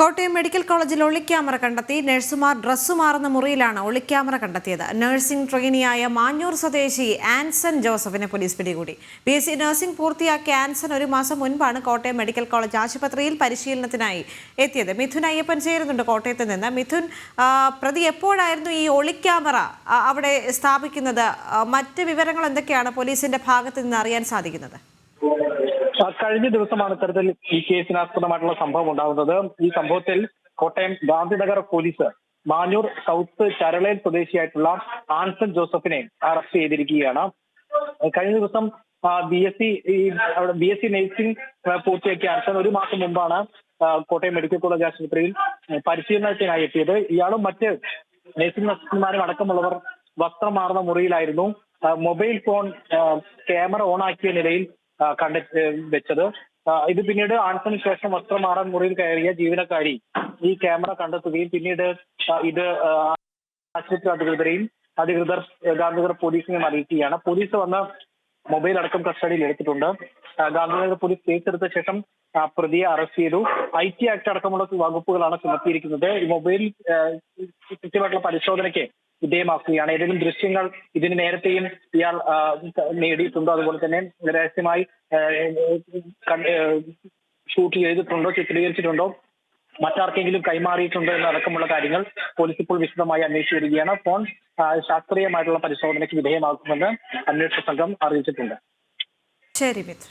Kottayam medical കോളേജിൽ ഒളിക്യാമറ കണ്ടെത്തി. നഴ്സുമാർ ഡ്രസ്സ് മാറുന്ന മുറിയിലാണ് ഒളിക്യാമറ കണ്ടെത്തിയത്. നഴ്സിംഗ് ട്രെയിനിയായ മാഞ്ഞൂർ സ്വദേശി ആൻസൺ ജോസഫിനെ പോലീസ് പിടികൂടി. BSc നഴ്സിംഗ് പൂർത്തിയാക്കിയ ആൻസൺ ഒരു മാസം മുൻപാണ് കോട്ടയം മെഡിക്കൽ കോളേജ് ആശുപത്രിയിൽ പരിശീലനത്തിനായി എത്തിയത്. മിഥുൻ അയ്യപ്പൻ ചേരുന്നുണ്ട് കോട്ടയത്ത് നിന്ന്. മിഥുൻ, പ്രതി എപ്പോഴായിരുന്നു ഈ ഒളിക്യാമറ അവിടെ സ്ഥാപിക്കുന്നത്? മറ്റ് വിവരങ്ങൾ എന്തൊക്കെയാണ് പോലീസിന്റെ ഭാഗത്ത് നിന്ന് അറിയാൻ സാധിക്കുന്നത്? കഴിഞ്ഞ ദിവസമാണ് ഇത്തരത്തിൽ ഈ കേസിനാസ്പദമായിട്ടുള്ള സംഭവം ഉണ്ടാകുന്നത്. ഈ സംഭവത്തിൽ കോട്ടയം ഗാന്ധിനഗർ പോലീസ് മാഞ്ഞൂർ സൗത്ത് ചരളയിൽ സ്വദേശിയായിട്ടുള്ള ആൻസൺ ജോസഫിനെ അറസ്റ്റ് ചെയ്തിരിക്കുകയാണ്. കഴിഞ്ഞ ദിവസം BSc നഴ്സിംഗ് പൂർത്തിയാക്കിയ ആൻസൺ ഒരു മാസം മുമ്പാണ് കോട്ടയം മെഡിക്കൽ കോളേജ് ആശുപത്രിയിൽ പരിശീലനത്തിനായി എത്തിയത്. ഇയാളും മറ്റ് നഴ്സിംഗ് അസിസ്റ്റന്റുമാരും അടക്കമുള്ളവർ വസ്ത്രം മാറുന്ന മുറിയിലായിരുന്നു. മൊബൈൽ ഫോൺ ക്യാമറ ഓൺ ആക്കിയ നിലയിൽ വെച്ചത്. ഇത് പിന്നീട് ആൻസണിന് ശേഷം വസ്ത്രം മാറാൻ മുറിയിൽ കയറിയ ജീവനക്കാരി ഈ ക്യാമറ കണ്ടെത്തുകയും പിന്നീട് ഇത് ആശുപത്രി അധികൃതർ ഗാന്ധിനഗർ പോലീസിനെ അറിയിക്കുകയാണ്. പോലീസ് വന്ന് മൊബൈൽ അടക്കം കസ്റ്റഡിയിൽ എടുത്തിട്ടുണ്ട്. ഗാന്ധിനഗർ പോലീസ് കേസെടുത്ത ശേഷം പ്രതിയെ അറസ്റ്റ് ചെയ്തു. IT ആക്ട് അടക്കമുള്ള വകുപ്പുകളാണ് ചുമത്തിയിരിക്കുന്നത്. ഈ മൊബൈൽ കൃത്യമായിട്ടുള്ള പരിശോധനയ്ക്ക് വിധേയമാക്കുകയാണ്. ഏതെങ്കിലും ദൃശ്യങ്ങൾ ഇതിന് നേരത്തെയും ഇയാൾ നേടിയിട്ടുണ്ടോ, അതുപോലെ തന്നെ രഹസ്യമായി ഷൂട്ട് ചെയ്തിട്ടുണ്ടോ, ചിത്രീകരിച്ചിട്ടുണ്ടോ, മറ്റാർക്കെങ്കിലും കൈമാറിയിട്ടുണ്ടോ എന്നടക്കമുള്ള കാര്യങ്ങൾ പോലീസ് ഇപ്പോൾ വിശദമായി അന്വേഷിച്ചു വരികയാണ്. ഫോൺ ശാസ്ത്രീയമായിട്ടുള്ള പരിശോധനയ്ക്ക് വിധേയമാക്കുമെന്ന് അന്വേഷണ സംഘം അറിയിച്ചിട്ടുണ്ട്. ശരി മിഥുൻ.